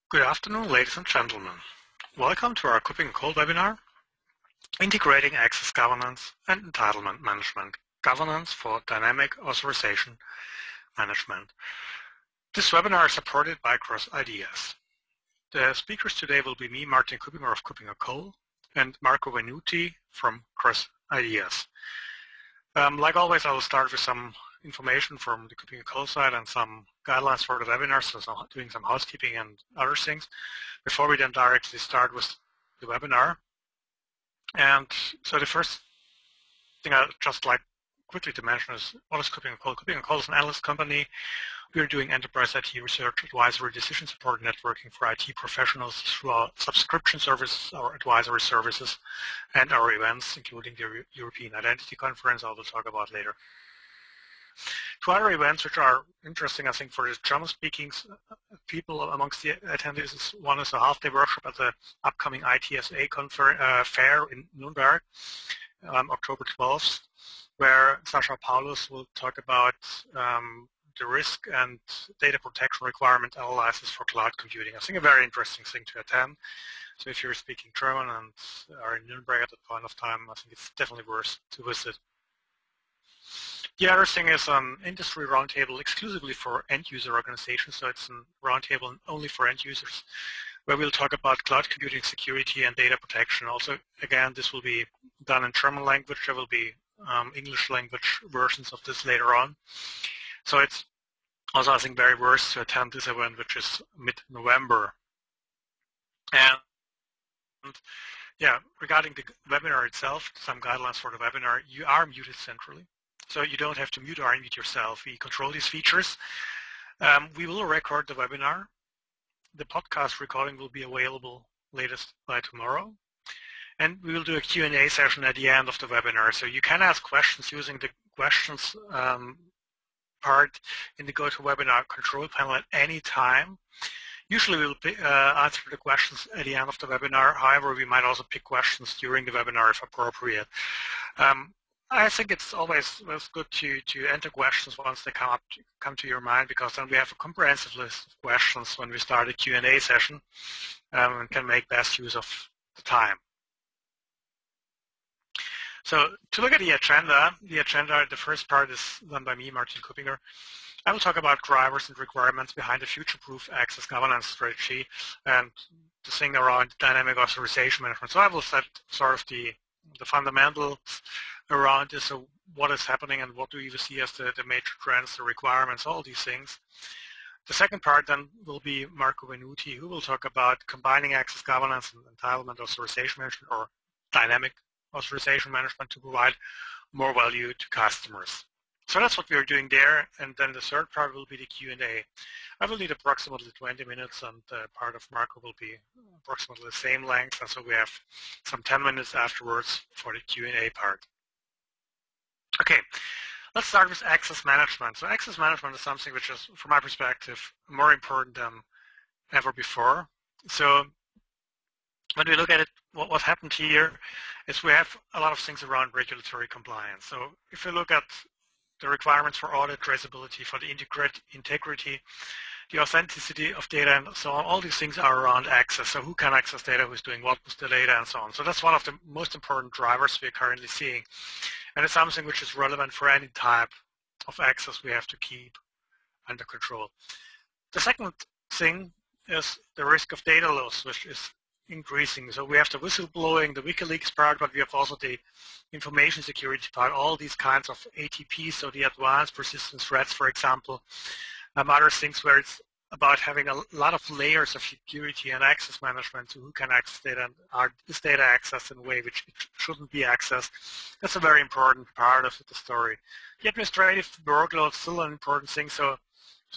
Good afternoon, ladies and gentlemen. Welcome to our Cooking Cold webinar, Integrating Access Governance and Entitlement Management, Governance for Dynamic Authorization Management. This webinar is supported by Cross Ideas. The speakers today will be me, Martin Kuppinger of Kuppinger Cole, and Marco Venuti from Cross Ideas. Like always, I will start with some information from the Kuppinger Cole side and some guidelines for the webinar, so doing some housekeeping and other things before we then directly start with the webinar. And so the first thing I'd just like quickly to mention is, what is Kuppinger Cole? Kuppinger Cole is an analyst company. We are doing enterprise IT research, advisory, decision support, networking for IT professionals through our subscription services, our advisory services, and our events, including the European Identity Conference I will talk about later. Two other events which are interesting, I think, for the German-speaking people amongst the attendees is one is a half-day workshop at the upcoming ITSA fair in Nuremberg, October 12th, where Sasha Paulus will talk about the risk and data protection requirement analysis for cloud computing. I think a very interesting thing to attend. So if you're speaking German and are in Nuremberg at that point of time, I think it's definitely worth to visit. The other thing is an industry roundtable exclusively for end-user organizations, so it's a roundtable only for end users, where we'll talk about cloud computing security and data protection. Also, again, this will be done in German language. There will be English language versions of this later on. So it's also, I think, very worth to attend this event, which is mid-November. And yeah, regarding the webinar itself, some guidelines for the webinar, you are muted centrally. So you don't have to mute or unmute yourself. We control these features. We will record the webinar. The podcast recording will be available latest by tomorrow. And we will do a Q&A session at the end of the webinar. So you can ask questions using the questions part in the GoToWebinar control panel at any time. Usually we will answer the questions at the end of the webinar. However, we might also pick questions during the webinar if appropriate. I think it's always good to enter questions once they come to your mind, because then we have a comprehensive list of questions when we start a Q&A session and can make best use of the time. So to look at the agenda, the first part is done by me, Martin Kuppinger. I will talk about drivers and requirements behind the future-proof access governance strategy and the thing around dynamic authorization management. So I will set sort of the fundamentals around this, so what is happening and what do you see as the major trends, the requirements, all these things. The second part then will be Marco Venuti, who will talk about combining access governance and entitlement authorization management, or dynamic authorization management, to provide more value to customers. So that's what we are doing there, and then the third part will be the Q&A. I will need approximately 20 minutes, and part of Marco will be approximately the same length, and so we have some 10 minutes afterwards for the Q&A part. Okay, let's start with access management. So access management is something which is, from my perspective, more important than ever before. So when we look at it, what happened here is we have a lot of things around regulatory compliance. So if we look at the requirements for audit, traceability, for the integrity, the authenticity of data, and so on, all these things are around access. So who can access data, who's doing what with the data, and so on. So that's one of the most important drivers we're currently seeing. And it's something which is relevant for any type of access we have to keep under control. The second thing is the risk of data loss, which is increasing. So we have the whistleblowing, the WikiLeaks part, but we have also the information security part, all these kinds of ATPs, so the advanced persistent threats, for example, other things where it's about having a lot of layers of security and access management, so who can access data and is data accessed in a way which it shouldn't be accessed. That's a very important part of the story. The administrative workload is still an important thing, so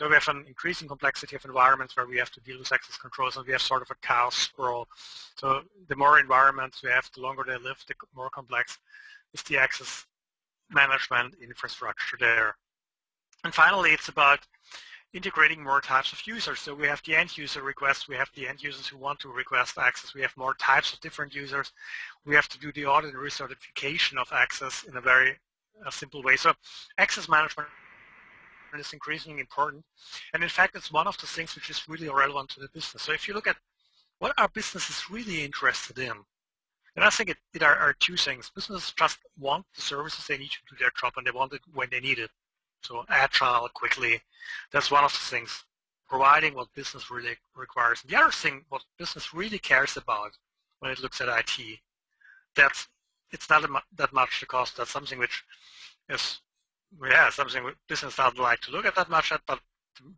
we have an increasing complexity of environments where we have to deal with access controls, and we have sort of a chaos sprawl. So the more environments we have, the longer they live, the more complex is the access management infrastructure there. And finally, it's about integrating more types of users. So we have the end user requests, we have the end users who want to request access, we have more types of different users, we have to do the audit and recertification of access in a very simple way. So access management is increasingly important. And in fact, it's one of the things which is really relevant to the business. So if you look at what our business is really interested in, and I think it are two things. Businesses just want the services they need to do their job, and they want it when they need it. So agile, quickly. That's one of the things. Providing what business really requires. The other thing, what business really cares about when it looks at IT, it's not that much the cost. That's something which is, yeah, something business doesn't like to look at that much at, but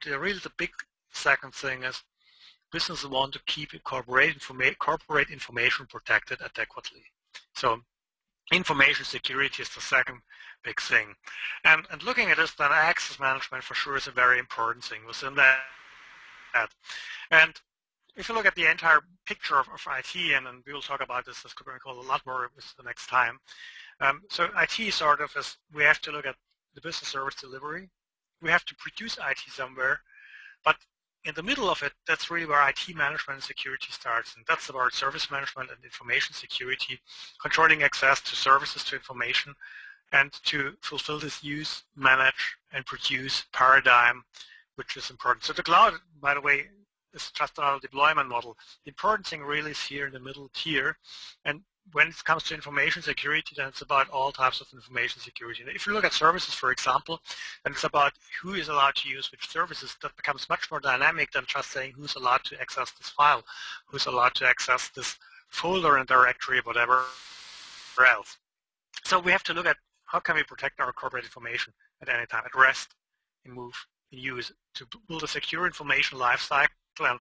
the big second thing is businesses want to keep corporate information protected adequately. So information security is the second big thing. And looking at this, then access management for sure is a very important thing within that. And if you look at the entire picture of IT, and we will talk about this as a lot more the next time. So IT sort of is, we have to look at the business service delivery. We have to produce IT somewhere, but in the middle of it, that's really where IT management and security starts, and that's about service management and information security, controlling access to services, to information, and to fulfill this use, manage, and produce paradigm, which is important. So the cloud, by the way, is just another deployment model. The important thing really is here in the middle tier, and when it comes to information security, then it's about all types of information security. And if you look at services, for example, then it's about who is allowed to use which services. That becomes much more dynamic than just saying who's allowed to access this file, who's allowed to access this folder and directory, whatever else. So we have to look at how can we protect our corporate information at any time, at rest, in move, in use, to build a secure information lifecycle, and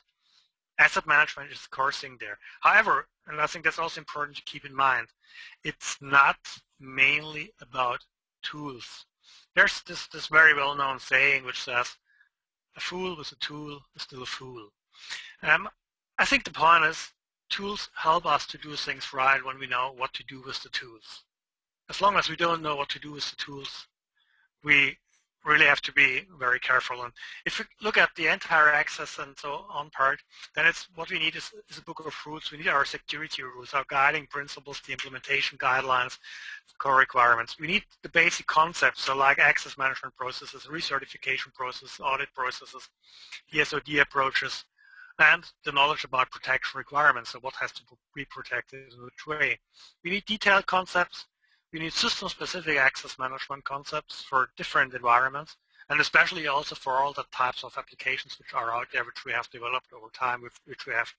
asset management is the core thing there. However, and I think that's also important to keep in mind, it's not mainly about tools. There's this very well-known saying which says, a fool with a tool is still a fool. I think the point is, tools help us to do things right when we know what to do with the tools. As long as we don't know what to do with the tools, we really have to be very careful. And if we look at the entire access and so on part, then it's what we need is a book of rules. We need our security rules, our guiding principles, the implementation guidelines, core requirements. We need the basic concepts, so like access management processes, recertification processes, audit processes, ESOD approaches, and the knowledge about protection requirements, so what has to be protected in which way. We need detailed concepts. We need system-specific access management concepts for different environments, and especially also for all the types of applications which are out there, which we have developed over time, which we have,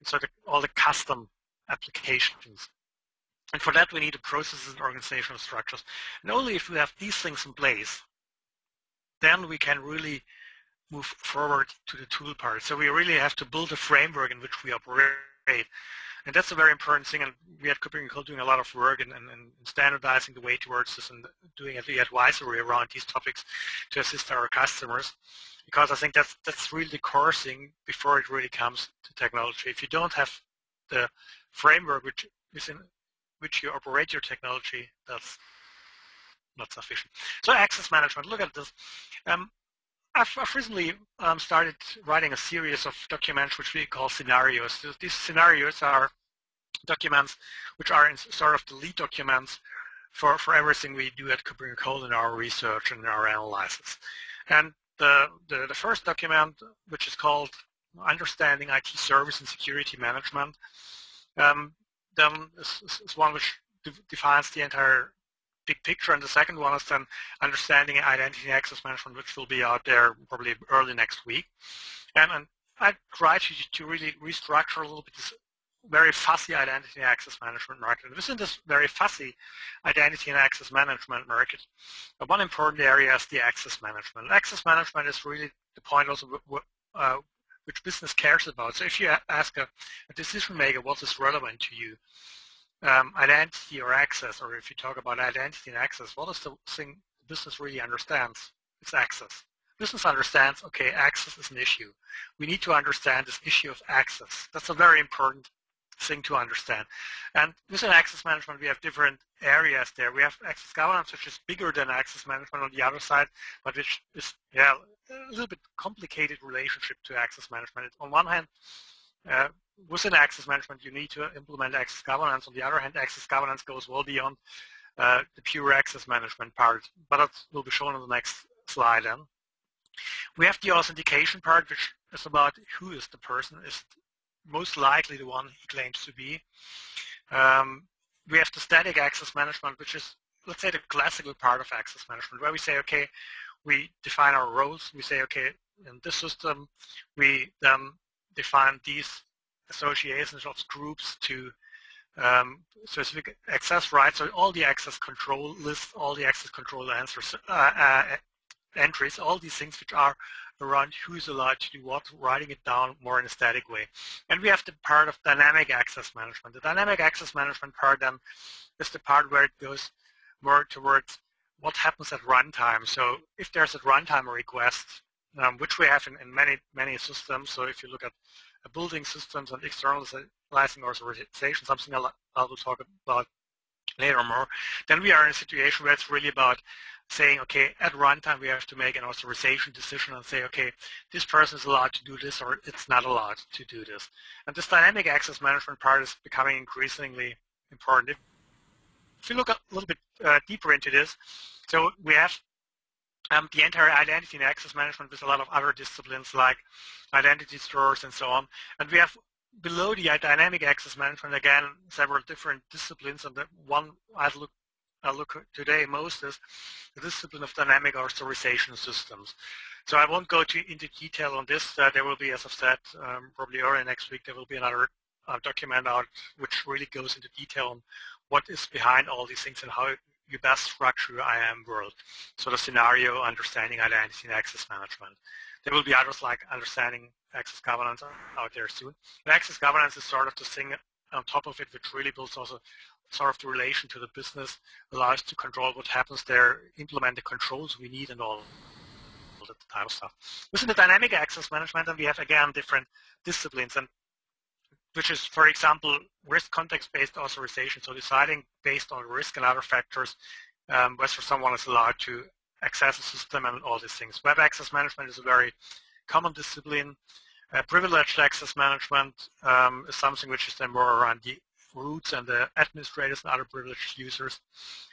so all the custom applications. And for that, we need the processes and organizational structures. And only if we have these things in place, then we can really move forward to the tool part. So we really have to build a framework in which we operate. And that's a very important thing, and we at Cooper & Co doing a lot of work in standardizing the way towards this and doing the advisory around these topics to assist our customers, because I think that's really the core thing before it really comes to technology. If you don't have the framework which is in which you operate your technology, that's not sufficient. So access management, look at this. I've recently started writing a series of documents which we call scenarios. So these scenarios are documents which are in sort of the lead documents for everything we do at Cooper & Co in our research and our analysis. And the first document, which is called Understanding IT Service and Security Management, then is one which defines the entire big picture, and the second one is then Understanding Identity and Access Management, which will be out there probably early next week. And I try to really restructure a little bit this very fussy identity and access management market. And within this very fussy identity and access management market, one important area is the access management. Access management is really the point also which business cares about. So if you ask a decision maker what is relevant to you, identity or access, or if you talk about identity and access, what is the thing the business really understands? It's access. Business understands, okay, access is an issue. We need to understand this issue of access. That's a very important thing to understand. And within access management, we have different areas there. We have access governance, which is bigger than access management on the other side, but which is a little bit complicated relationship to access management. On one hand, within access management, you need to implement access governance. On the other hand, access governance goes well beyond the pure access management part, but that will be shown on the next slide then. We have the authentication part, which is about who is the person, is most likely the one he claims to be. We have the static access management, which is, let's say, the classical part of access management, where we say, okay, we define our roles. We say, okay, in this system, we then define these associations of groups to specific access rights. So all the access control lists, all the access control answers, entries, all these things which are around who's allowed to do what, writing it down more in a static way. And we have the part of dynamic access management. The dynamic access management part then is the part where it goes more towards what happens at runtime. So if there's a runtime request, which we have in many systems, so if you look at building systems and externalizing authorization, something I will talk about later more, then we are in a situation where it's really about saying, okay, at runtime we have to make an authorization decision and say, okay, this person is allowed to do this or it's not allowed to do this. And this dynamic access management part is becoming increasingly important. If you look a little bit deeper into this, so we have the entire identity and access management with a lot of other disciplines like identity stores and so on. And we have below the dynamic access management, again, several different disciplines. And the one I look today most is the discipline of dynamic authorization systems. So I won't go into detail on this. There will be, as I've said, probably early next week, there will be another document out which really goes into detail on what is behind all these things and how you best structure your IAM world. So the scenario, understanding identity and access management. There will be others like understanding access governance out there soon. And access governance is sort of the thing on top of it, which really builds also sort of the relation to the business, allows to control what happens there, implement the controls we need and all that type of stuff. Within the dynamic access management, and we have again different disciplines, and which is, for example, risk context-based authorization, so deciding based on risk and other factors whether someone is allowed to access a system and all these things. Web access management is a very common discipline. Privileged access management is something which is then more around the roots and the administrators and other privileged users.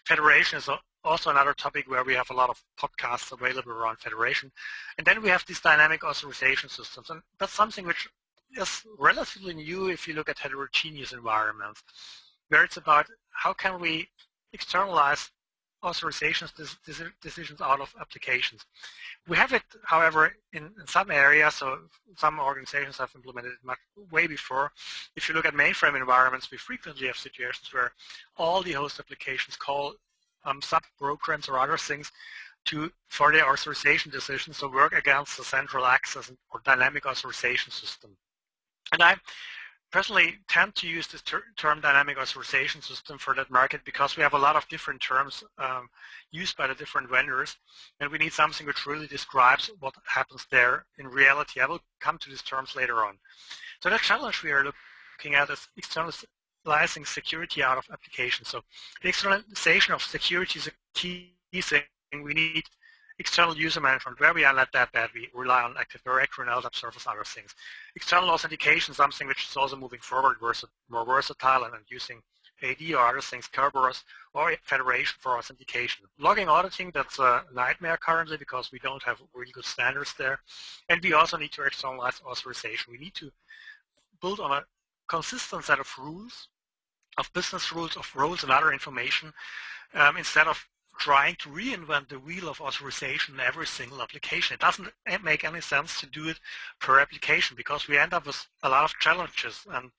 Federation is also another topic where we have a lot of podcasts available around federation. And then we have these dynamic authorization systems, and that's something which is relatively new if you look at heterogeneous environments, where it's about how can we externalize authorizations decisions out of applications. We have it, however, in some areas, so some organizations have implemented it much way before. If you look at mainframe environments, we frequently have situations where all the host applications call sub-programs or other things for their authorization decisions, so work against the central access or dynamic authorization system. And I personally tend to use this term dynamic authorization system for that market because we have a lot of different terms used by the different vendors, and we need something which really describes what happens there in reality. I will come to these terms later on. So the challenge we are looking at is externalizing security out of applications. So the externalization of security is a key thing. We need external user management, where we are not that bad. We rely on Active Directory and LDAP service, other things. External authentication, something which is also moving forward, more versatile and using AD or other things, Kerberos or Federation for authentication. Logging auditing, that's a nightmare currently because we don't have really good standards there. And we also need to externalize authorization. We need to build on a consistent set of rules, of business rules, of roles and other information, instead of trying to reinvent the wheel of authorization in every single application. It doesn't make any sense to do it per application because we end up with a lot of challenges. And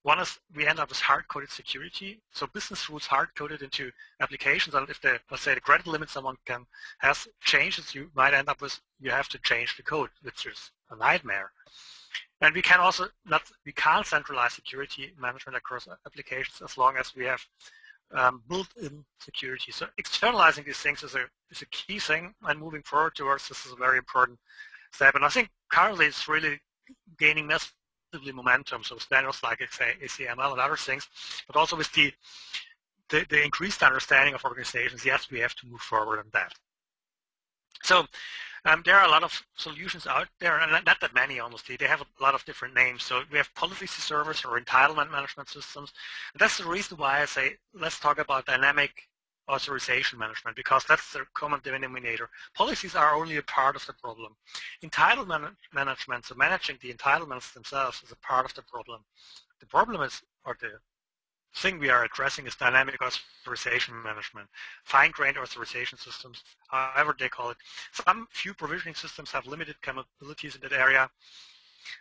one is we end up with hard-coded security, so business rules hard-coded into applications, and if let's say the credit limit someone has changes, you might end up with you have to change the code, which is a nightmare. And we can't centralize security management across applications as long as we have built-in security. So externalizing these things is a key thing, and moving forward towards this is a very important step. And I think currently it's really gaining massively momentum. So standards like ACML and other things, but also with the increased understanding of organizations, yes, we have to move forward on that. So there are a lot of solutions out there, and not that many, honestly. They have a lot of different names. So we have policy servers or entitlement management systems. And that's the reason why I say let's talk about dynamic authorization management, because that's the common denominator. Policies are only a part of the problem. Entitlement management, so managing the entitlements themselves, is a part of the problem. The problem is, or the thing we are addressing, is dynamic authorization management, fine-grained authorization systems, however they call it. Some few provisioning systems have limited capabilities in that area.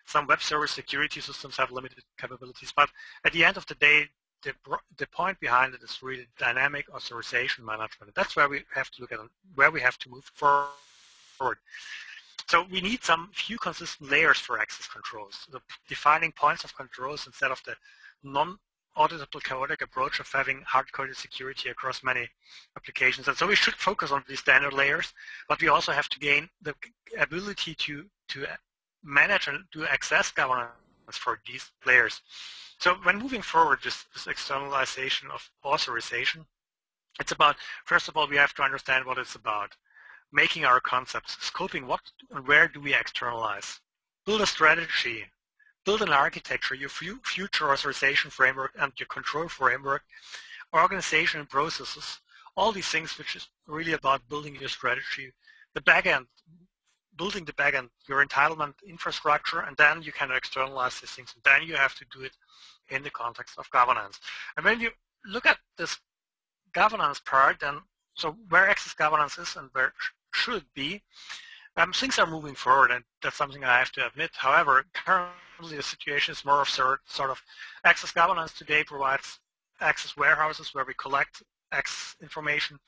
Some web service security systems have limited capabilities, but at the end of the day, the point behind it is really dynamic authorization management. That's where we have to look at, where we have to move forward. So we need some few consistent layers for access controls, so defining points of controls instead of the non-auditable chaotic approach of having hard-coded security across many applications. And so we should focus on these standard layers, but we also have to gain the ability to manage and do access governance for these layers. So when moving forward, this externalization of authorization, it's about, first of all, we have to understand what it's about. Making our concepts, scoping what and where do we externalize. Build a strategy, build an architecture, your future authorization framework and your control framework, organization and processes, all these things, which is really about building your strategy. The backend, building the backend, your entitlement infrastructure, and then you can externalize these things. And then you have to do it in the context of governance. And when you look at this governance part, then so where access governance is and where it should be, things are moving forward, and that's something I have to admit. However, currently the situation is more of sort of access governance today provides access warehouses where we collect access information,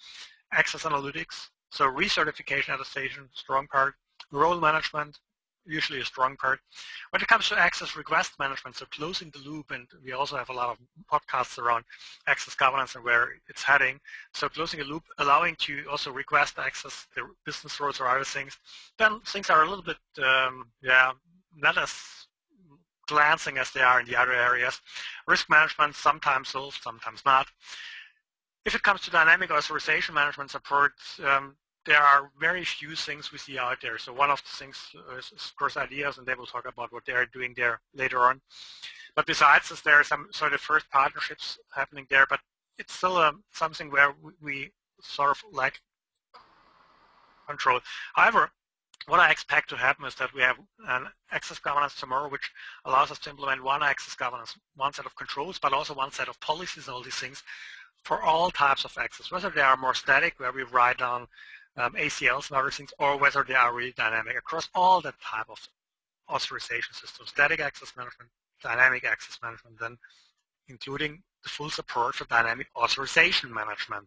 access analytics, so recertification attestation, strong part, role management, usually a strong part. When it comes to access request management, so closing the loop, and we also have a lot of podcasts around access governance and where it's heading. So closing a loop, allowing to also request access, the business rules or other things, then things are a little bit, not as glancing as they are in the other areas. Risk management, sometimes solved, sometimes not. If it comes to dynamic authorization management support, there are very few things we see out there. So one of the things is, of course, ideas, and they will talk about what they're doing there later on. But besides this, there are some sort of first partnerships happening there, but it's still something where we sort of lack control. However, what I expect to happen is that we have an access governance tomorrow, which allows us to implement one access governance, one set of controls, but also one set of policies, all these things, for all types of access, whether they are more static, where we write down ACLs and other things, or whether they are really dynamic across all that type of authorization systems, static access management, dynamic access management, then including the full support for dynamic authorization management.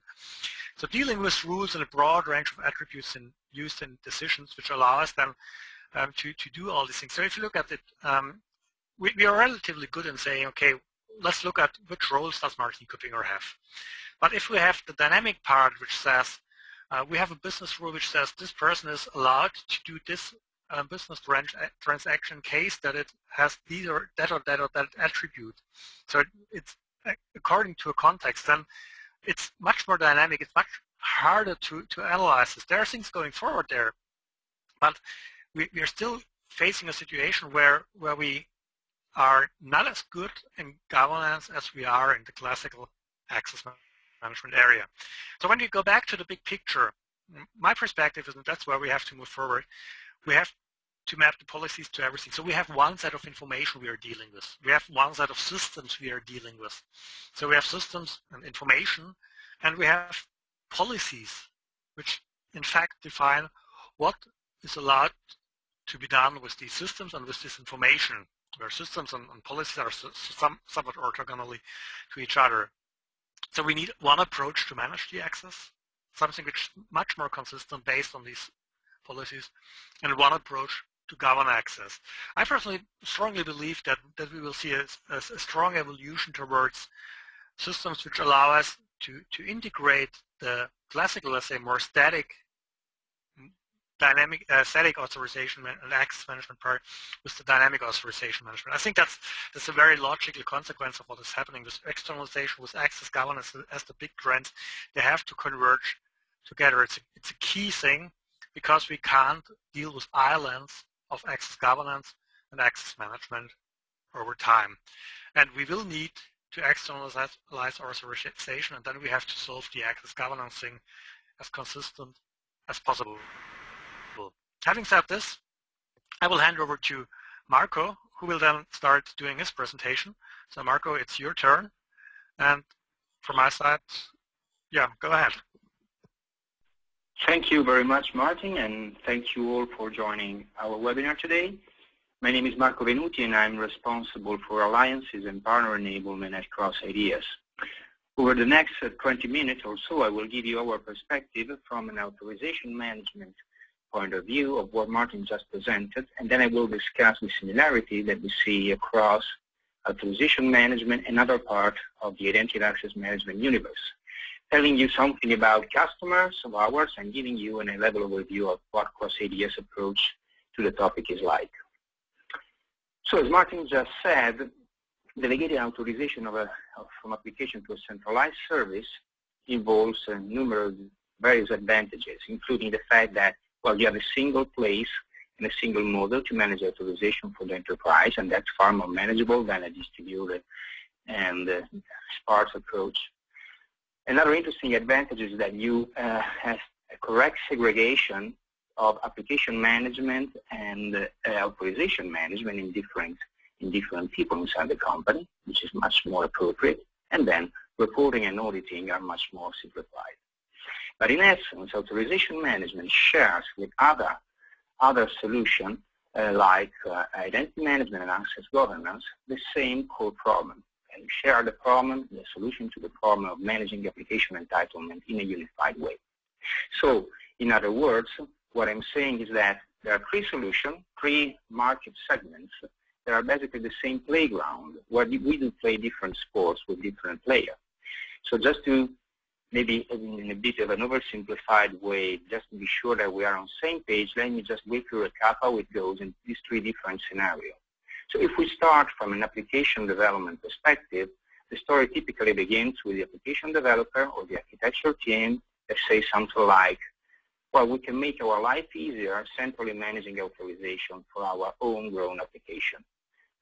So dealing with rules and a broad range of attributes used in decisions, which allow us then to do all these things. So if you look at it, we are relatively good in saying, okay, let's look at which roles does Martin Kuppinger have. But if we have the dynamic part, which says, we have a business rule which says this person is allowed to do this business transaction case that it has these or that attribute. So it's according to a context, then it's much more dynamic. It's much harder to analyze this. There are things going forward there, but we are still facing a situation where we are not as good in governance as we are in the classical access management area. So when you go back to the big picture, my perspective is that that's where we have to move forward. We have to map the policies to everything. So we have one set of information we are dealing with. We have one set of systems we are dealing with. So we have systems and information, and we have policies, which in fact define what is allowed to be done with these systems and with this information, where systems and policies are somewhat orthogonally to each other. So we need one approach to manage the access, something which is much more consistent based on these policies, and one approach to govern access. I personally strongly believe that we will see a strong evolution towards systems which allow us to integrate the classical, let's say, more static static authorization and access management part with the dynamic authorization management. I think that's a very logical consequence of what is happening with externalization, with access governance as the big trend. They have to converge together. It's a key thing, because we can't deal with islands of access governance and access management over time. And we will need externalize authorization, and then we have to solve the access governance thing as consistent as possible. Having said this, I will hand over to Marco, who will then start doing his presentation. So Marco, it's your turn. And from my side, yeah, go ahead. Thank you very much, Martin, and thank you all for joining our webinar today. My name is Marco Venuti, and I'm responsible for alliances and partner enablement at Cross Ideas. Over the next 20 minutes or so, I will give you our perspective from an authorization management point of view of what Martin just presented, and then I will discuss the similarity that we see across authorization management and other part of the identity access management universe, telling you something about customers of ours and giving you a level overview of what Cross Ideas approach to the topic is like. So as Martin just said, delegated authorization from application to a centralized service involves numerous various advantages, including the fact that, well, you have a single place and a single model to manage authorization for the enterprise, and that's far more manageable than a distributed and sparse approach. Another interesting advantage is that you have a correct segregation of application management and authorization management in different people inside the company, which is much more appropriate, and then reporting and auditing are much more simplified. But in essence, authorization management shares with other solutions like identity management and access governance the same core problem. And you share the problem, the solution to the problem of managing application entitlement in a unified way. So, in other words, what I'm saying is that there are three solutions, three market segments that are basically the same playground where we do play different sports with different players. So just to maybe in a bit of an oversimplified way, just to be sure that we are on the same page, let me just briefly recap how it goes in these three different scenarios. So if we start from an application development perspective, the story typically begins with the application developer or the architecture team that says something like, well, we can make our life easier centrally managing authorization for our own grown application.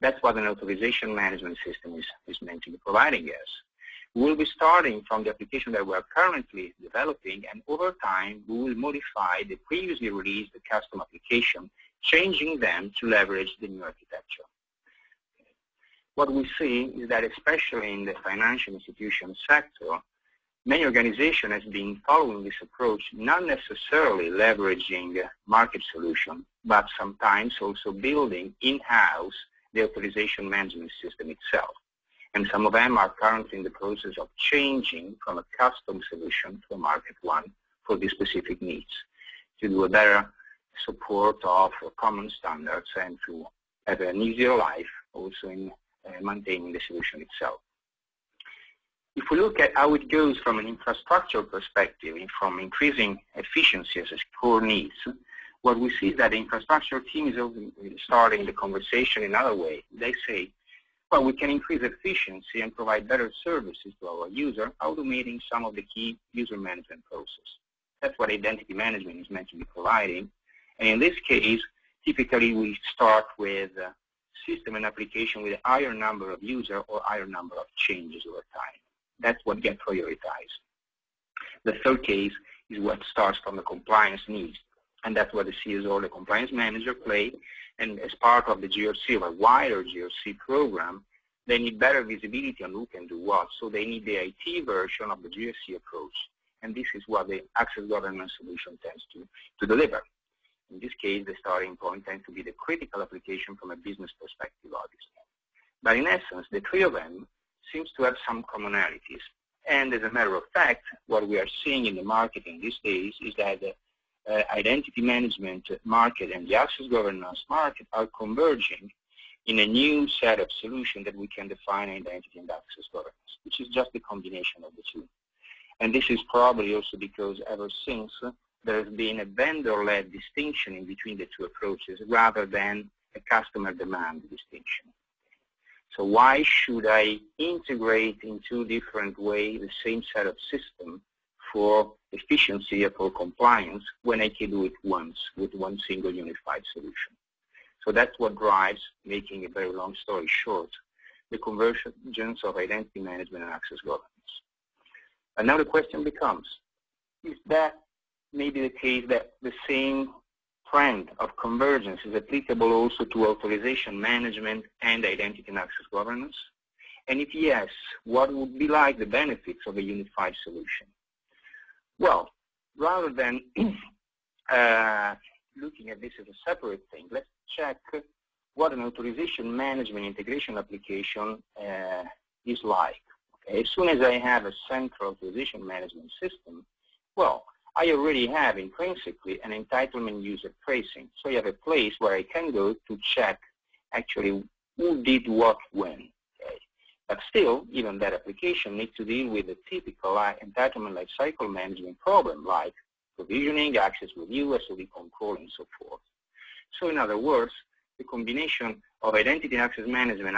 That's what an authorization management system is meant to be providing us. We'll be starting from the application that we're currently developing, and over time, we will modify the previously released custom application, changing them to leverage the new architecture. What we see is that especially in the financial institution sector, many organizations have been following this approach, not necessarily leveraging market solutions, but sometimes also building in-house the authorization management system itself. And some of them are currently in the process of changing from a custom solution to a market one for these specific needs, to do a better support of common standards and to have an easier life also in maintaining the solution itself. If we look at how it goes from an infrastructure perspective, from increasing efficiency as a core needs, what we see is that the infrastructure team is starting the conversation in another way. They say, well, we can increase efficiency and provide better services to our user, automating some of the key user management process. That's what identity management is meant to be providing. And in this case, typically we start with a system and application with a higher number of users or higher number of changes over time. That's what gets prioritized. The third case is what starts from the compliance needs, and that's what the CSO, the compliance manager, play. And as part of the GRC, or a wider GRC program, they need better visibility on who can do what. So they need the IT version of the GRC approach, and this is what the access governance solution tends to deliver. In this case, the starting point tends to be the critical application from a business perspective, obviously. But in essence, the three of them seems to have some commonalities. And as a matter of fact, what we are seeing in the market in these days is that the identity management market and the access governance market are converging in a new set of solutions that we can define identity and access governance, which is just the combination of the two. And this is probably also because ever since there has been a vendor-led distinction in between the two approaches rather than a customer demand distinction. So why should I integrate in two different ways the same set of systems for efficiency or for compliance when I can do it once with one single unified solution? So that's what drives, making a very long story short, the convergence of identity management and access governance. And now the question becomes, is that maybe the case that the same trend of convergence is applicable also to authorization management and identity and access governance? And if yes, what would be like the benefits of a unified solution? Well, rather than looking at this as a separate thing, let's check what an authorization management integration application is like. Okay? As soon as I have a central authorization management system, well, I already have intrinsically an entitlement user tracing. So I have a place where I can go to check actually who did what when. Okay? But still, even that application needs to deal with the typical entitlement lifecycle management problem like provisioning, access review, SOD control, and so forth. So in other words, the combination of identity and access management,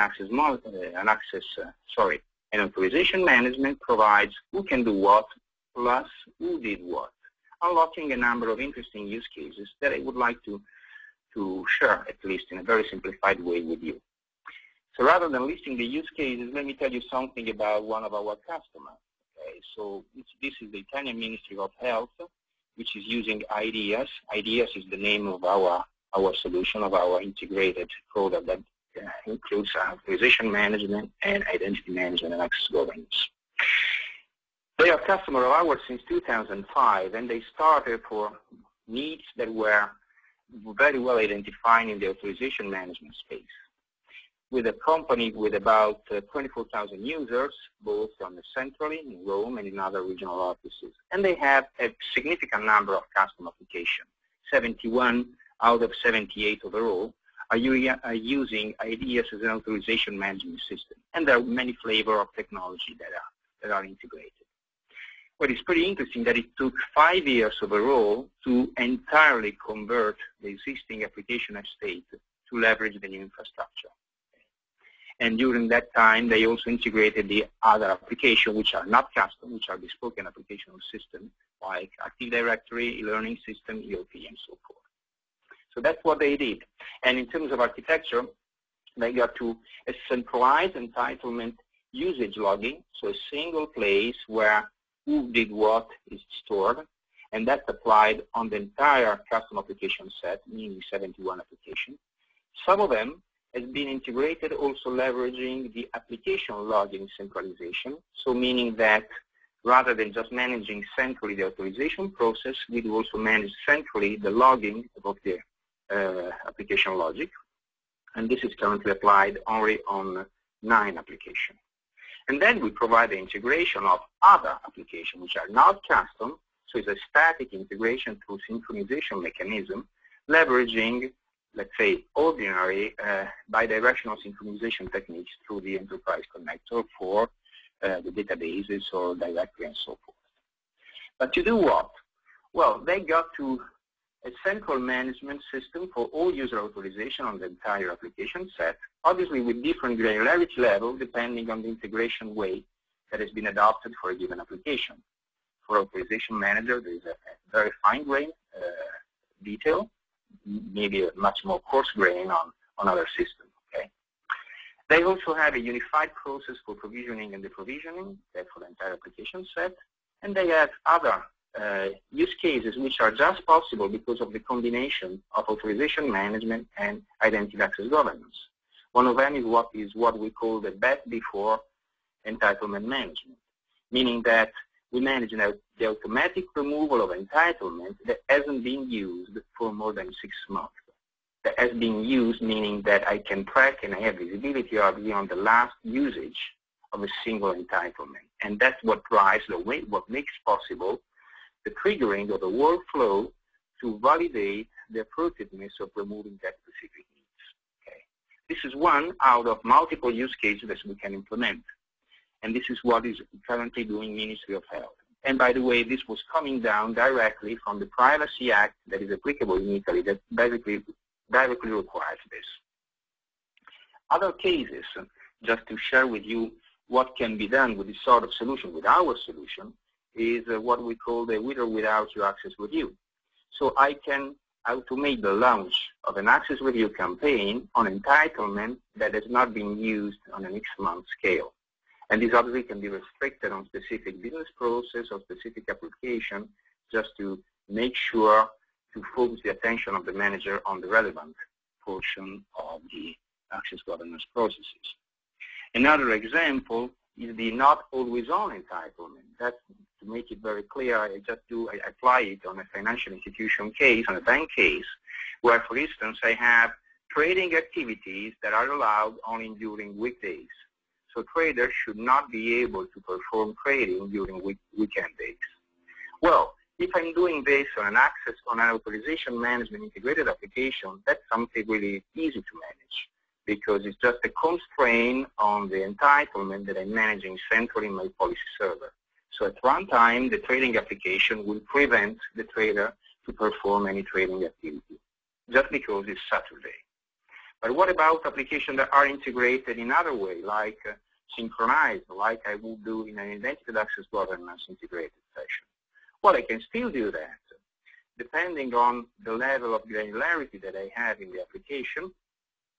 and authorization management provides who can do what plus who did what, unlocking a number of interesting use cases that I would like to share, at least in a very simplified way with you. So rather than listing the use cases, let me tell you something about one of our customers. Okay, so this is the Italian Ministry of Health, which is using IDEAS. IDEAS is the name of our solution, of our integrated product that includes authorization management and identity management and access governance. They are a customer of ours since 2005, and they started for needs that were very well identified in the authorization management space. With a company with about 24,000 users, both on the centrally in Rome and in other regional offices. And they have a significant number of custom applications. 71 out of 78 overall are using IDEAS as an authorization management system. And there are many flavors of technology that are integrated. But it's pretty interesting that it took 5 years overall to entirely convert the existing application estate to leverage the new infrastructure. And during that time, they also integrated the other applications, which are not custom, which are bespoke application systems, like Active Directory, e-learning system, EOP, and so forth. So that's what they did. And in terms of architecture, they got to a centralized entitlement usage logging, so a single place where who did what is stored, and that's applied on the entire custom application set, meaning 71 applications. Some of them has been integrated also leveraging the application logging centralization, so meaning that rather than just managing centrally the authorization process, we do also manage centrally the logging of the application logic, and this is currently applied only on 9 applications. And then we provide the integration of other applications which are not custom, so it's a static integration through synchronization mechanism, leveraging, let's say, ordinary bidirectional synchronization techniques through the enterprise connector for the databases or directory and so forth. But to do what? Well, they got to a central management system for all user authorization on the entire application set, obviously with different granularity level depending on the integration way that has been adopted for a given application. For authorization manager, there is a very fine-grained detail, maybe a much more coarse-grained on other systems. Okay? They also have a unified process for provisioning and deprovisioning, that's for the entire application set, and they have other use cases which are just possible because of the combination of authorization management and identity access governance. One of them is what we call the best before entitlement management, meaning that we manage the automatic removal of entitlement that hasn't been used for more than 6 months. That has been used meaning that I can track and I have visibility on the last usage of a single entitlement. And that's what drives what makes possible the triggering of the workflow to validate the appropriateness of removing that specific needs. Okay. This is one out of multiple use cases that we can implement. And this is what is currently doing Ministry of Health. And by the way, this was coming down directly from the Privacy Act that is applicable in Italy that directly requires this. Other cases, just to share with you what can be done with this sort of solution, with our solution, is what we call the with or without your access review. So I can automate the launch of an access review campaign on entitlement that has not been used on an X-month scale. And this obviously can be restricted on specific business process or specific application just to make sure to focus the attention of the manager on the relevant portion of the access governance processes. Another example is the not always on entitlement. That's, to make it very clear, I apply it on a financial institution case, on a bank case, where, for instance, I have trading activities that are allowed only during weekdays. So traders should not be able to perform trading during weekend days. Well, if I'm doing this on an access, on an authorization management integrated application, that's something really easy to manage, because it's just a constraint on the entitlement that I'm managing centrally in my policy server. So at runtime, the trading application will prevent the trader to perform any trading activity, just because it's Saturday. But what about applications that are integrated in other way, like synchronized, like I would do in an identity access governance integrated session? Well, I can still do that. Depending on the level of granularity that I have in the application,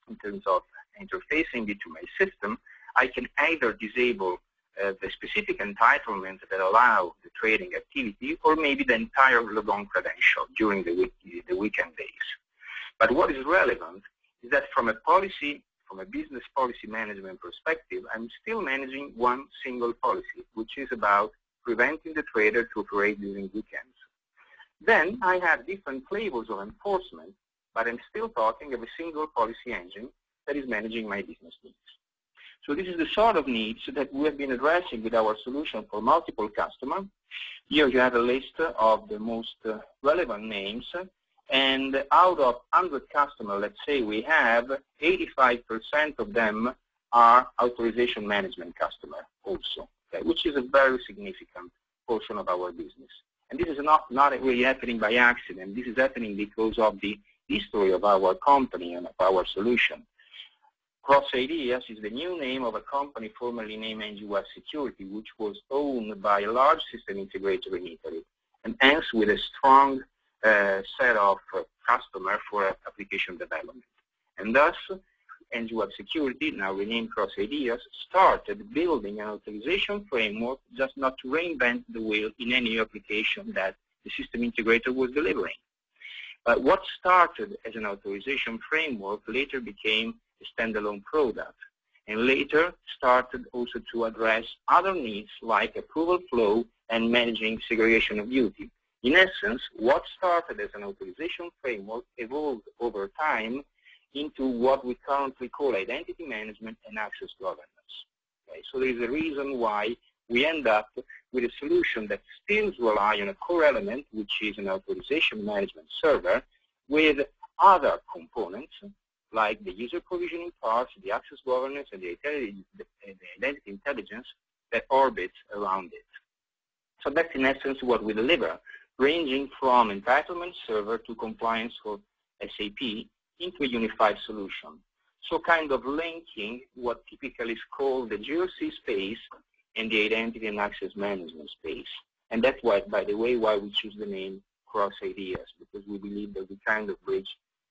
in terms of interfacing it to my system, I can either disable the specific entitlement that allow the trading activity, or maybe the entire logon credential during the weekend days. But what is relevant is that from a business policy management perspective, I'm still managing one single policy, which is about preventing the trader to operate during weekends. Then I have different flavors of enforcement, but I'm still talking of a single policy engine that is managing my business needs. So this is the sort of needs that we have been addressing with our solution for multiple customers. Here you have a list of the most relevant names, and out of 100 customers, let's say we have 85% of them are authorization management customers also, okay, which is a very significant portion of our business. And this is not really happening by accident. This is happening because of the history of our company and of our solution. Cross Ideas is the new name of a company formerly named US Security, which was owned by a large system integrator in Italy, and hence with a strong set of customers for application development. And thus, US Security, now renamed Cross Ideas, started building an authorization framework just not to reinvent the wheel in any application that the system integrator was delivering. But what started as an authorization framework later became a standalone product, and later started also to address other needs like approval flow and managing segregation of duty. In essence, what started as an authorization framework evolved over time into what we currently call identity management and access governance. Okay, so there is a reason why we end up with a solution that still relies on a core element, which is an authorization management server, with other components like the user provisioning parts, the access governance, and the identity intelligence that orbits around it. So that's in essence what we deliver, ranging from entitlement server to compliance for SAP into a unified solution. So kind of linking what typically is called the GRC space and the identity and access management space. And that's why, by the way, why we choose the name Cross Ideas, because we believe that we kind of bridge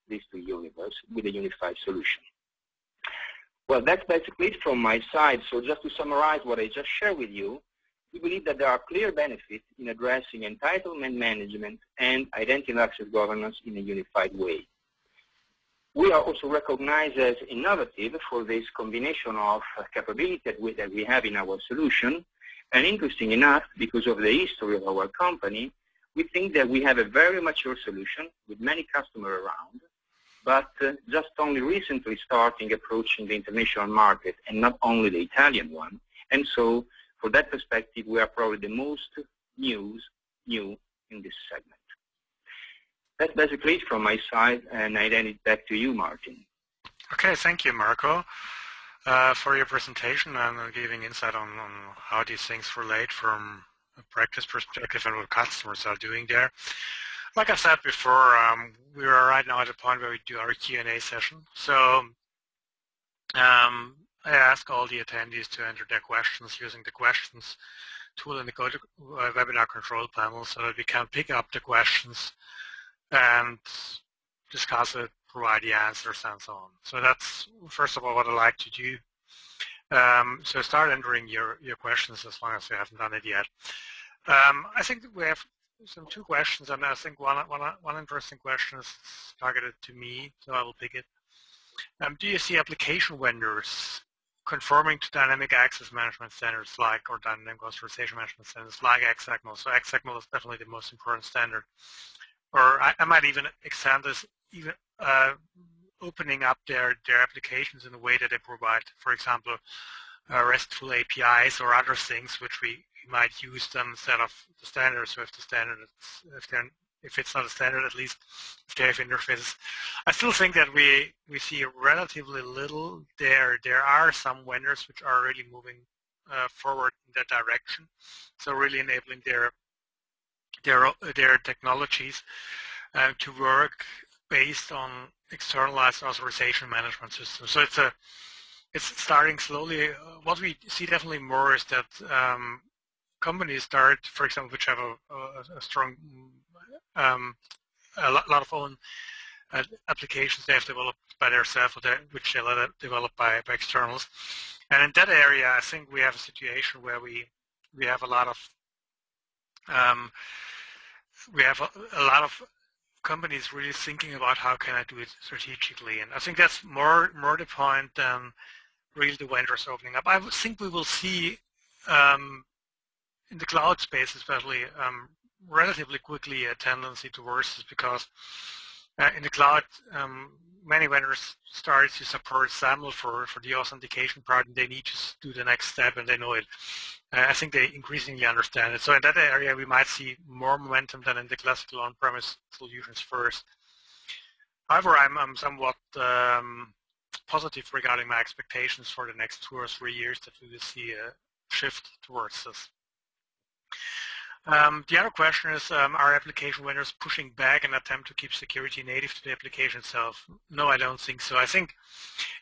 these two universes with a unified solution. Well, that's basically it from my side. So just to summarize what I just shared with you, we believe that there are clear benefits in addressing entitlement management and identity and access governance in a unified way. We are also recognized as innovative for this combination of capability that we have in our solution. And interesting enough, because of the history of our company, we think that we have a very mature solution with many customers around, but just only recently starting approaching the international market and not only the Italian one. And so, for that perspective, we are probably the most new in this segment. That's basically it from my side, and I hand it back to you, Martin. Okay, thank you, Marco, for your presentation and giving insight on how these things relate from a practice perspective and what customers are doing there. Like I said before, we are right now at a point where we do our Q&A session. So I ask all the attendees to enter their questions using the questions tool in the webinar control panel so that we can pick up the questions and discuss it, provide the answers, and so on. So that's, first of all, what I like to do. So start entering your questions as long as you haven't done it yet. I think we have two questions, and I think one interesting question is targeted to me, so I will pick it. Do you see application vendors conforming to dynamic access management standards or dynamic authorization management standards like XACML? So XACML is definitely the most important standard. Or I might even extend this, even opening up their applications in a way that they provide, for example, RESTful APIs or other things which we might use them instead of the standard. So if the standard, if it's not a standard, at least if they have interfaces. I still think that we see relatively little there. There are some vendors which are really moving forward in that direction. So really enabling their technologies to work based on externalized authorization management systems. So it's starting slowly. What we see definitely more is that companies start, for example, which have a strong, a lot of own applications they have developed by themselves, which they develop by externals. And in that area, I think we have a situation where we have a lot of companies really thinking about how can I do it strategically, and I think that's more the point than really the vendors opening up. I think we will see in the cloud space, especially, relatively quickly a tendency towards this, because in the cloud, many vendors start to support SAML for the authentication part, and they need to do the next step, and they know it. I think they increasingly understand it. So in that area, we might see more momentum than in the classical on-premise solutions first. However, I'm somewhat positive regarding my expectations for the next 2 or 3 years that we will see a shift towards this. The other question is, are application vendors pushing back an attempt to keep security native to the application itself? No, I don't think so. I think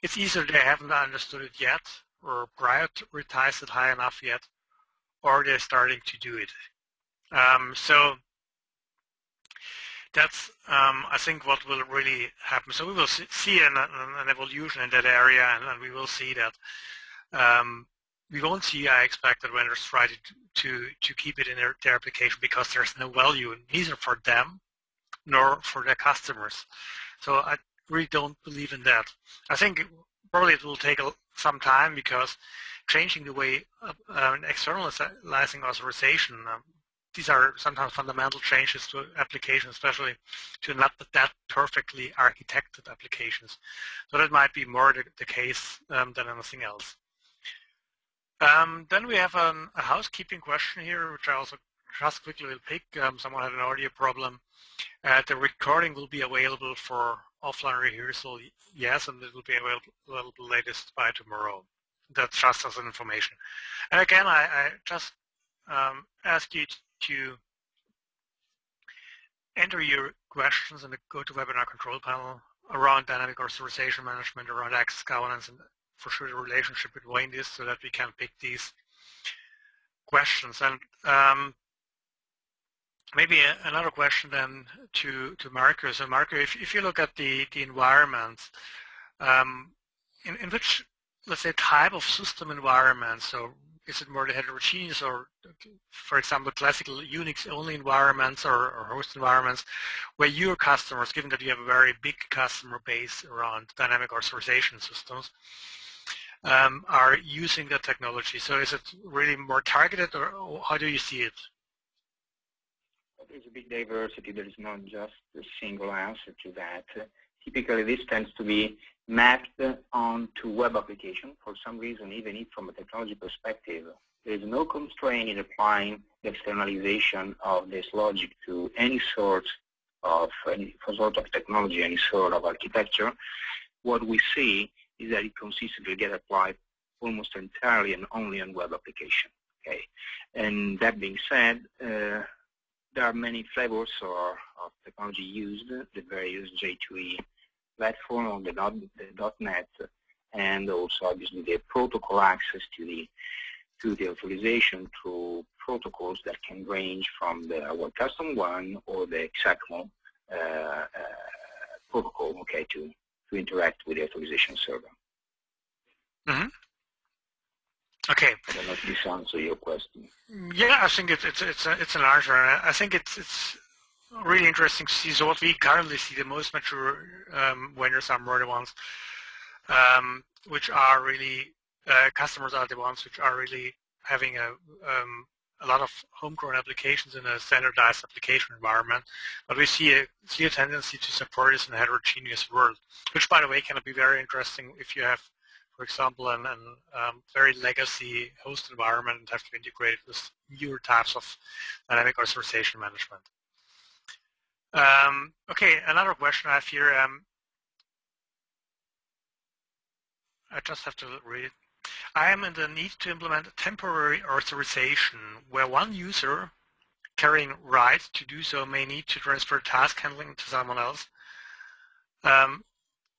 it's either they haven't understood it yet, or prioritized it high enough yet, or they're starting to do it. So that's, I think, what will really happen. So we will see an evolution in that area, and we will see that we won't see, I expect, that vendors try to keep it in their application because there's no value, neither for them nor for their customers. So I really don't believe in that. I think probably it will take some time, because changing the way externalizing authorization, these are sometimes fundamental changes to applications, especially to not that perfectly architected applications. So that might be more the case than anything else. Then we have a housekeeping question here, which I also just quickly will pick. Someone had an audio problem. The recording will be available for offline rehearsal, yes, and it will be available latest by tomorrow. That's just as an information. And again, I just ask you to enter your questions in the GoToWebinar control panel around dynamic authorization management, around access governance, and for sure the relationship between this, so that we can pick these questions. And maybe another question then to Marco. So Marco, if you look at the environment, in which, let's say, type of system environment, so is it more the heterogeneous, or, for example, classical Unix-only environments or host environments, where your customers, given that you have a very big customer base around dynamic authorization systems, are using the technology? So is it really more targeted, or how do you see it? There's a big diversity. There is not just a single answer to that. Typically, this tends to be mapped onto web application for some reason, even if from a technology perspective, there is no constraint in applying the externalization of this logic to any sort of technology, any sort of architecture. What we see is that it consistently gets applied almost entirely and only on web application. Okay, and that being said, there are many flavors of technology used, the various J2E platform on the .NET, and also obviously the protocol access to the authorization through protocols that can range from our custom one or the XACML protocol, okay, to interact with the authorization server. Mm-hmm. Okay. I don't know if this answers your question. Yeah, I think it's an answer. I think it's really interesting to see. So what we currently see, the most mature vendors are more the ones which are really customers are the ones which are really having a lot of homegrown applications in a standardized application environment. But we see a clear tendency to support this in a heterogeneous world, which, by the way, can be very interesting if you have, for example, a very legacy host environment and have to integrate with newer types of dynamic authorization management. Okay, another question I have here. I just have to read it. I am in the need to implement a temporary authorization where one user carrying rights to do so may need to transfer task handling to someone else.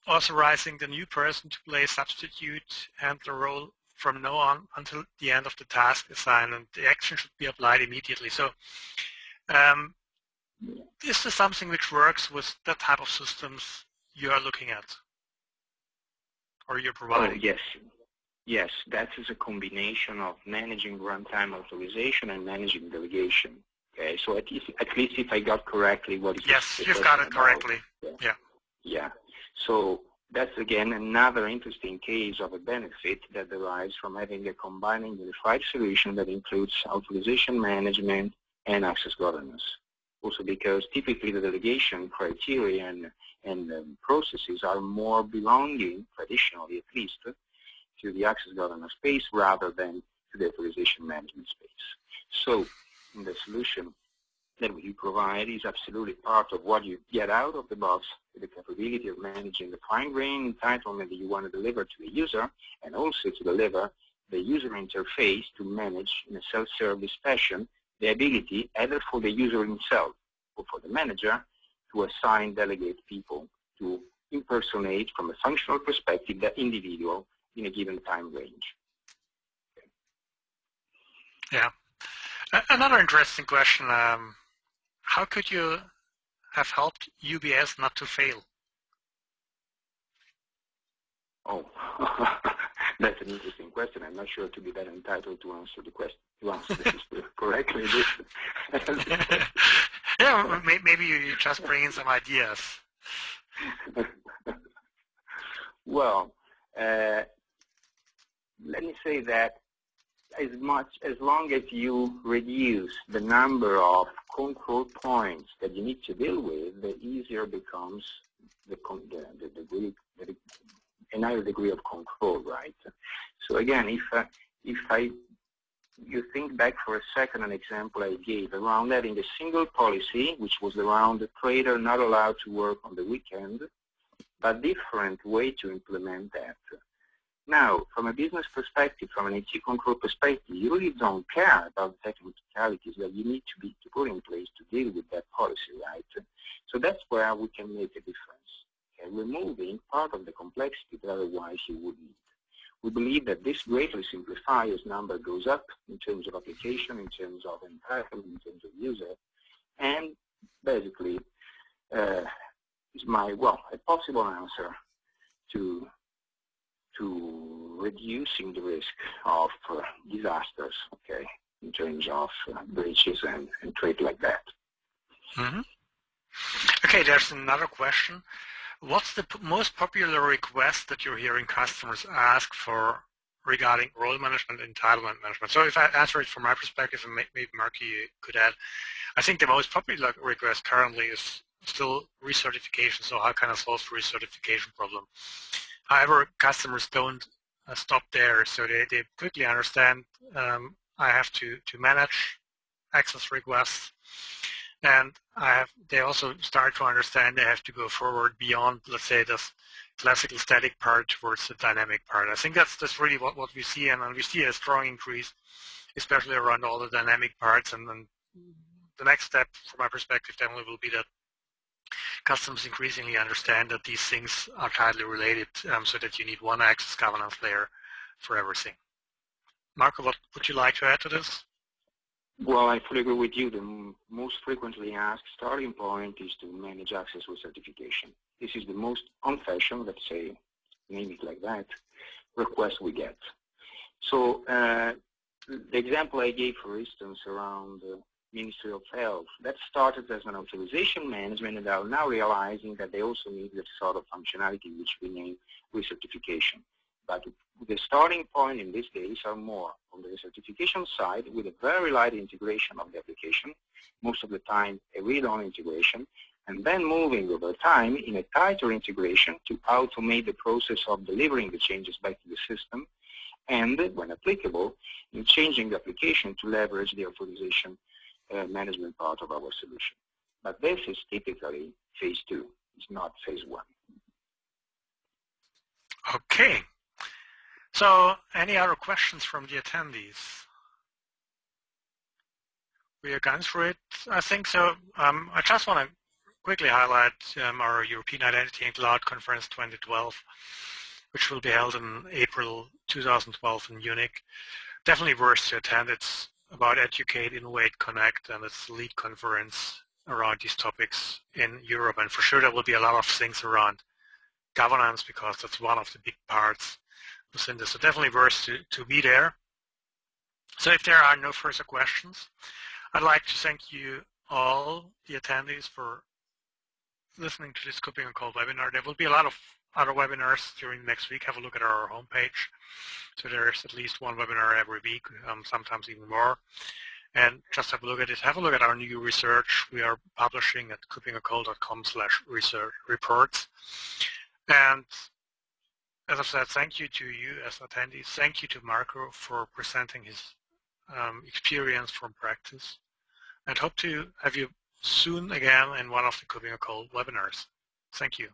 Authorizing the new person to play substitute handler role from now on until the end of the task assignment. The action should be applied immediately. So is this something which works with that type of systems you are looking at or you're providing? Oh, yes. Yes, that is a combination of managing runtime authorization and managing delegation. Okay, so at least if I got correctly what is yes, you've got it correctly. Yeah. Yeah. So that's again another interesting case of a benefit that derives from having a combining unified solution that includes authorization management and access governance. Also because typically the delegation criteria and processes are more belonging, traditionally at least, to the access governance space rather than to the authorization management space. So the solution that we provide is absolutely part of what you get out of the box, the capability of managing the fine-grained entitlement that you want to deliver to the user, and also to deliver the user interface to manage in a self-service fashion the ability either for the user himself or for the manager to assign delegate people to impersonate from a functional perspective that individual in a given time range. Okay. Yeah. Another interesting question. How could you have helped UBS not to fail? Oh, that's an interesting question. I'm not sure to be that entitled to answer the question, to answer this correctly. Yeah, maybe you just bring in some ideas. Well, let me say that as long as you reduce the number of control points that you need to deal with, the easier becomes a higher degree of control, right? So again, you think back for a second an example I gave around having a single policy, which was around the trader not allowed to work on the weekend, but different way to implement that. Now, from a business perspective, from an IT control perspective, you really don't care about the technicalities that you need to put in place to deal with that policy, right? So that's where we can make a difference, okay? Removing part of the complexity that otherwise you would need. We believe that this greatly simplifies as number goes up in terms of application, in terms of entitlement, in terms of user, and basically is a possible answer to reducing the risk of disasters, okay, in terms of breaches and trade like that. Mm-hmm. Okay, there's another question. What's the most popular request that you're hearing customers ask for regarding role management and entitlement management? So if I answer it from my perspective, and maybe Marky could add, I think the most popular request currently is still recertification, so how can I solve the recertification problem? However, customers don't stop there, so they quickly understand I have to manage access requests, and they also start to understand they have to go forward beyond, let's say, this classical static part towards the dynamic part. I think that's really what we see, and we see a strong increase, especially around all the dynamic parts. And then the next step, from my perspective, definitely will be that customers increasingly understand that these things are tightly related, so that you need one access governance layer for everything. Marco, what would you like to add to this? Well, I fully agree with you. The most frequently asked starting point is to manage access with certification. This is the most unfashioned, let's say, name it like that, request we get. So the example I gave, for instance, around the Ministry of Health, that started as an authorization management, and are now realizing that they also need that sort of functionality, which we name recertification. But the starting point in these days are more on the recertification side with a very light integration of the application, most of the time a read-on integration, and then moving over time in a tighter integration to automate the process of delivering the changes back to the system, and when applicable, in changing the application to leverage the authorization management part of our solution. But this is typically phase 2. It's not phase 1. Okay. So any other questions from the attendees? We are going through it, I think so. I just want to quickly highlight our European Identity and Cloud Conference 2012, which will be held in April 2012 in Munich. Definitely worth to attend. It's about Educate, Innovate, Connect, and it's the lead conference around these topics in Europe. And for sure there will be a lot of things around governance, because that's one of the big parts within this. So definitely worth to be there. So if there are no further questions, I'd like to thank you all, the attendees, for listening to this Coping on Call webinar. There will be a lot of other webinars during the next week. Have a look at our homepage. So there's at least one webinar every week, sometimes even more. And just have a look at it. Have a look at our new research. We are publishing at copingacall.com/research-reports. And as I said, thank you to you as attendees. Thank you to Marco for presenting his experience from practice. And hope to have you soon again in one of the Coping on Call webinars. Thank you.